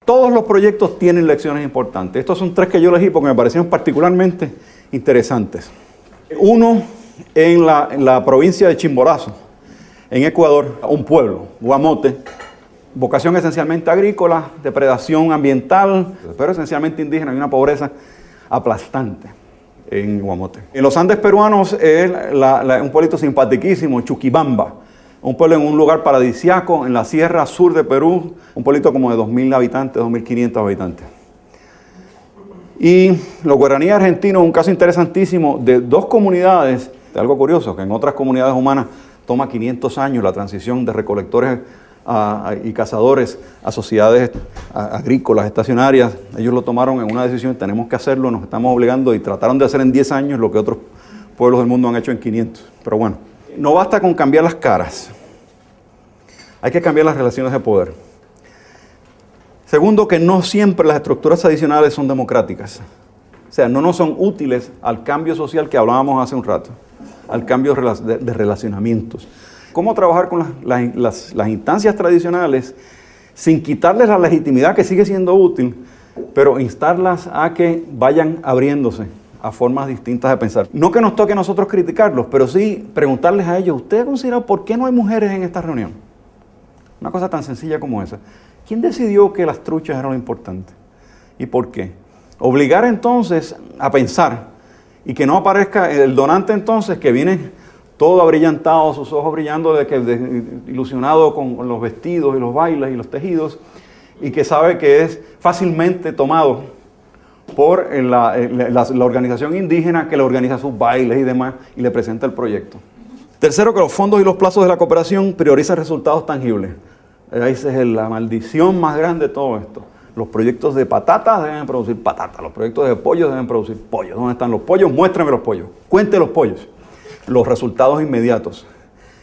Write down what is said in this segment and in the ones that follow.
Todos los proyectos tienen lecciones importantes. Estos son 3 que yo elegí porque me parecieron particularmente interesantes. Uno en la provincia de Chimborazo, en Ecuador, un pueblo, Guamote, vocación esencialmente agrícola, depredación ambiental, pero esencialmente indígena, y una pobreza aplastante en Guamote. En los Andes peruanos es un pueblito simpaticísimo, Chuquibamba, un pueblo en un lugar paradisiaco en la sierra sur de Perú, un pueblito como de 2.000 habitantes, 2.500 habitantes. Y los guaraníes argentinos, un caso interesantísimo de 2 comunidades, algo curioso, que en otras comunidades humanas toma 500 años la transición de recolectores y cazadores a sociedades agrícolas, estacionarias. Ellos lo tomaron en una decisión, tenemos que hacerlo, nos estamos obligando, y trataron de hacer en 10 años lo que otros pueblos del mundo han hecho en 500. Pero bueno, no basta con cambiar las caras, hay que cambiar las relaciones de poder. Segundo, que no siempre las estructuras tradicionales son democráticas. O sea, no nos son útiles al cambio social que hablábamos hace un rato, al cambio de relacionamientos. ¿Cómo trabajar con las instancias tradicionales sin quitarles la legitimidad que sigue siendo útil, pero instarlas a que vayan abriéndose a formas distintas de pensar? No que nos toque a nosotros criticarlos, pero sí preguntarles a ellos, ¿ustedes consideran por qué no hay mujeres en esta reunión? Una cosa tan sencilla como esa. ¿Quién decidió que las truchas eran lo importante? ¿Y por qué? Obligar entonces a pensar, y que no aparezca el donante entonces que viene todo abrillantado, sus ojos brillando, ilusionado con los vestidos y los bailes y los tejidos, y que sabe que es fácilmente tomado por la organización indígena que le organiza sus bailes y demás y le presenta el proyecto. Tercero, que los fondos y los plazos de la cooperación priorizan resultados tangibles. Esa es la maldición más grande de todo esto. Los proyectos de patatas deben producir patatas, los proyectos de pollos deben producir pollos. ¿Dónde están los pollos? Muéstrame los pollos, cuente los pollos. Los resultados inmediatos,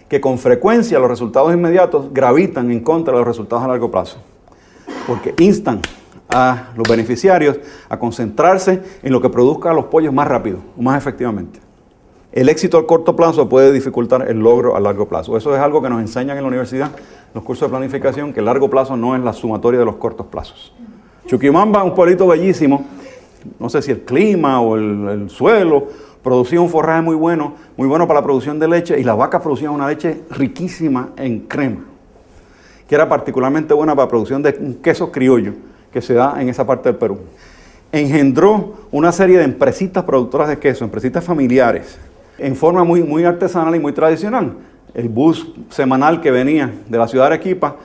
que con frecuencia los resultados inmediatos gravitan en contra de los resultados a largo plazo, porque instan a los beneficiarios a concentrarse en lo que produzca los pollos más rápido, más efectivamente. El éxito a corto plazo puede dificultar el logro a largo plazo. Eso es algo que nos enseñan en la universidad, los cursos de planificación, que el largo plazo no es la sumatoria de los cortos plazos. Chuquibamba, un pueblito bellísimo, no sé si el clima o el suelo, producía un forraje muy bueno para la producción de leche, y las vacas producían una leche riquísima en crema, que era particularmente buena para la producción de un queso criollo que se da en esa parte del Perú. Engendró una serie de empresitas productoras de queso, empresitas familiares, en forma muy artesanal y muy tradicional. El bus semanal que venía de la ciudad de Arequipa,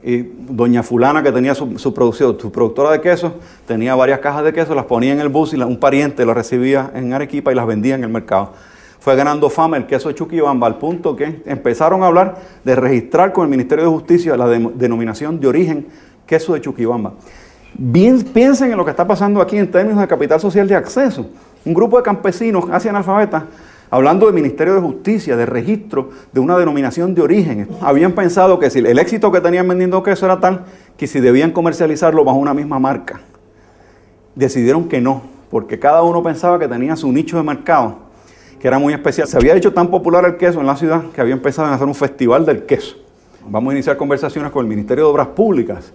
y doña fulana que tenía su productora de queso, tenía varias cajas de queso, las ponía en el bus y un pariente las recibía en Arequipa y las vendía en el mercado. Fue ganando fama el queso de Chuquibamba al punto que empezaron a hablar de registrar con el Ministerio de Justicia la denominación de origen queso de Chuquibamba. Piensen en lo que está pasando aquí en términos de capital social de acceso. Un grupo de campesinos casi analfabetas hablando del Ministerio de Justicia, de registro de una denominación de origen. Habían pensado que si el éxito que tenían vendiendo queso era tal que si debían comercializarlo bajo una misma marca. Decidieron que no, porque cada uno pensaba que tenía su nicho de mercado, que era muy especial. Se había hecho tan popular el queso en la ciudad que había empezado a hacer un festival del queso. Vamos a iniciar conversaciones con el Ministerio de Obras Públicas,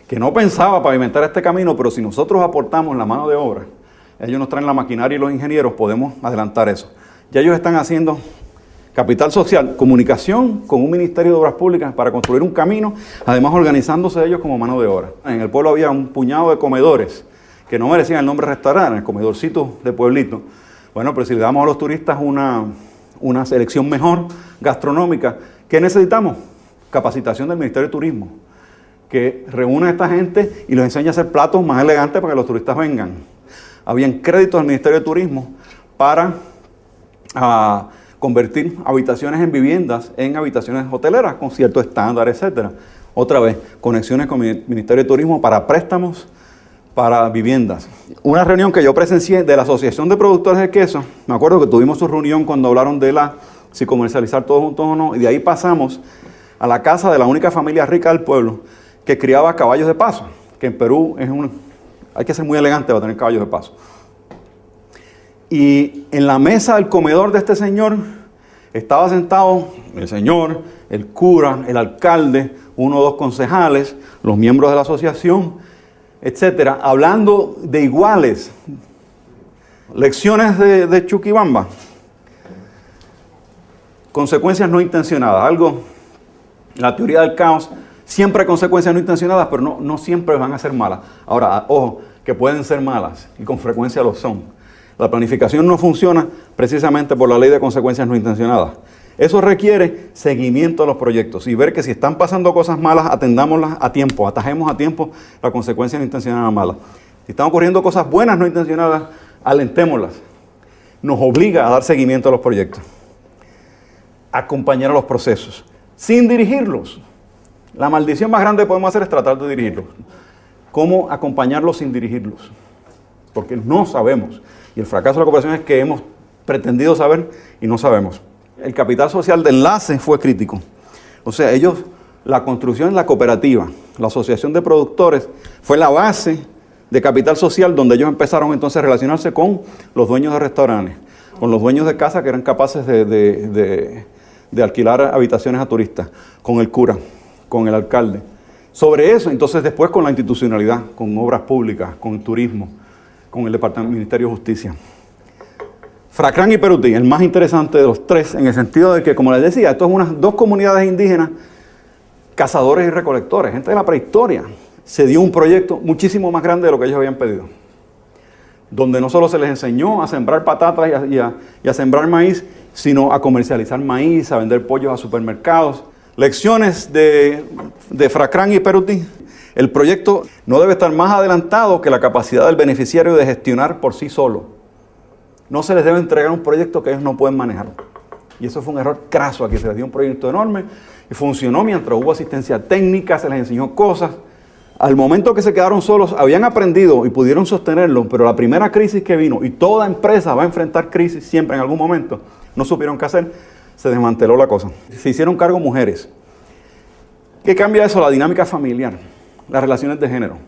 que no pensaba pavimentar este camino, pero si nosotros aportamos la mano de obra, ellos nos traen la maquinaria y los ingenieros, podemos adelantar eso. Ya ellos están haciendo capital social, comunicación con un Ministerio de Obras Públicas para construir un camino, además organizándose ellos como mano de obra. En el pueblo había un puñado de comedores que no merecían el nombre restaurante, el comedorcito de pueblito. Bueno, pero si le damos a los turistas una selección mejor gastronómica, ¿qué necesitamos? Capacitación del Ministerio de Turismo, que reúne a esta gente y los enseña a hacer platos más elegantes para que los turistas vengan. Habían créditos del Ministerio de Turismo para convertir habitaciones en viviendas, en habitaciones hoteleras con cierto estándar, etc. Otra vez, conexiones con el Ministerio de Turismo para préstamos para viviendas. Una reunión que yo presencié de la Asociación de Productores de Queso, me acuerdo que tuvimos su reunión cuando hablaron de si comercializar todos juntos o no, y de ahí pasamos a la casa de la única familia rica del pueblo que criaba caballos de paso, que en Perú hay que ser muy elegante para tener caballos de paso. Y en la mesa del comedor de este señor estaba sentado el señor, el cura, el alcalde, 1 o 2 concejales, los miembros de la asociación etcétera, hablando de iguales. Lecciones de Chuquibamba. Consecuencias no intencionadas. La teoría del caos, siempre hay consecuencias no intencionadas, pero no siempre van a ser malas. Ahora, ojo, que pueden ser malas y con frecuencia lo son. La planificación no funciona precisamente por la ley de consecuencias no intencionadas. Eso requiere seguimiento de los proyectos y ver que si están pasando cosas malas, atendámoslas a tiempo, atajemos a tiempo la consecuencia no intencionada mala. Si están ocurriendo cosas buenas no intencionadas, alentémoslas. Nos obliga a dar seguimiento a los proyectos. Acompañar a los procesos, sin dirigirlos. La maldición más grande que podemos hacer es tratar de dirigirlos. ¿Cómo acompañarlos sin dirigirlos? Porque no sabemos. Y el fracaso de la cooperación es que hemos pretendido saber y no sabemos. El capital social de enlace fue crítico. O sea, la construcción de la cooperativa, la asociación de productores, fue la base de capital social donde ellos empezaron entonces a relacionarse con los dueños de restaurantes, con los dueños de casa que eran capaces de alquilar habitaciones a turistas, con el cura, con el alcalde. Sobre eso, entonces después con la institucionalidad, con obras públicas, con el turismo, con el Ministerio de Justicia. Fracrán y Perutí, el más interesante de los tres, en el sentido de que, como les decía, esto es dos comunidades indígenas, cazadores y recolectores, gente de la prehistoria. Se dio un proyecto muchísimo más grande de lo que ellos habían pedido, donde no solo se les enseñó a sembrar patatas y a sembrar maíz, sino a comercializar maíz, a vender pollos a supermercados. Lecciones de Fracrán y Perutí. El proyecto no debe estar más adelantado que la capacidad del beneficiario de gestionar por sí solo. No se les debe entregar un proyecto que ellos no pueden manejar. Y eso fue un error craso aquí. Se les dio un proyecto enorme y funcionó mientras hubo asistencia técnica, se les enseñó cosas. Al momento que se quedaron solos, habían aprendido y pudieron sostenerlo, pero la primera crisis que vino, y toda empresa va a enfrentar crisis siempre en algún momento, no supieron qué hacer, se desmanteló la cosa. Se hicieron cargo mujeres. ¿Qué cambia eso? La dinámica familiar, las relaciones de género.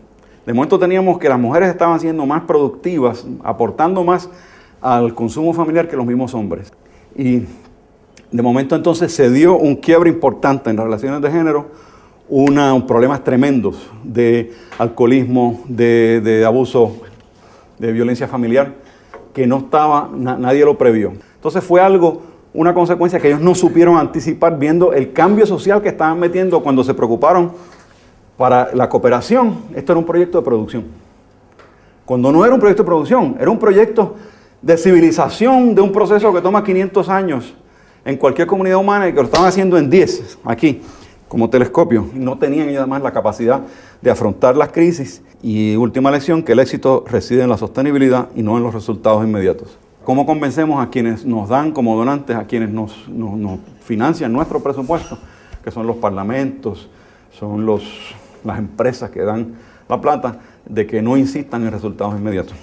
De momento teníamos que las mujeres estaban siendo más productivas, aportando más al consumo familiar que los mismos hombres. Y de momento entonces se dio un quiebre importante en las relaciones de género, problemas tremendos de alcoholismo, de abuso, de violencia familiar, que nadie lo previó. Entonces fue una consecuencia que ellos no supieron anticipar viendo el cambio social que estaban metiendo cuando se preocuparon para la cooperación. Esto era un proyecto de producción. Cuando no era un proyecto de producción, era un proyecto de civilización de un proceso que toma 500 años en cualquier comunidad humana y que lo estaban haciendo en 10, aquí, como telescopio. No tenían ellos además la capacidad de afrontar las crisis. Y última lección, que el éxito reside en la sostenibilidad y no en los resultados inmediatos. ¿Cómo convencemos a quienes nos dan como donantes, a quienes nos financian nuestro presupuesto, que son los parlamentos, son las empresas que dan la plata, de que no insistan en resultados inmediatos?